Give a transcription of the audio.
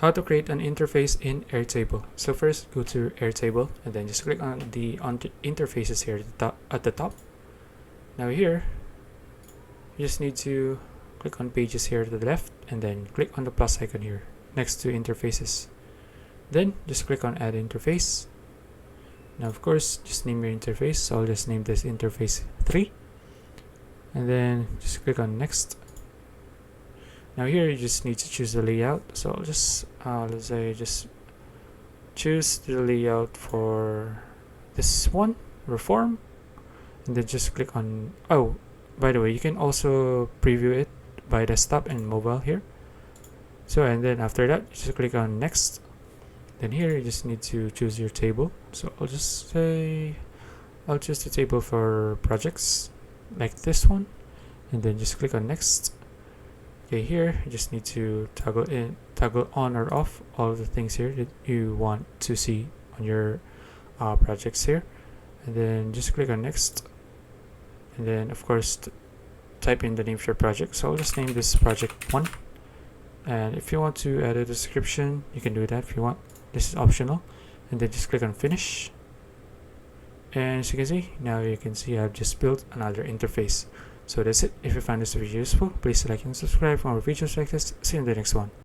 How to create an interface in Airtable. So first, go to Airtable and then just click on the interfaces here at the top. Now here, you just need to click on pages here to the left and then click on the plus icon here next to interfaces. Then just click on add interface. Now of course, just name your interface. So I'll just name this interface 3 and then just click on next. Now here you just need to choose the layout. So I'll just let's say just choose the layout for this one, reform, and then just click on, oh by the way, you can also preview it by desktop and mobile here. So and then after that, just click on next. Then here you just need to choose your table. So I'll just say I'll choose the table for projects like this one, and then just click on next. Okay, here you just need to toggle on or off all of the things here that you want to see on your projects here, and then just click on next, and then of course type in the name of your project. So I'll just name this project 1, and if you want to add a description, you can do that if you want. This is optional, and then just click on finish. And as you can see, now you can see I've just built another interface. So that's it. If you found this video useful, please like and subscribe for more videos like this. See you in the next one.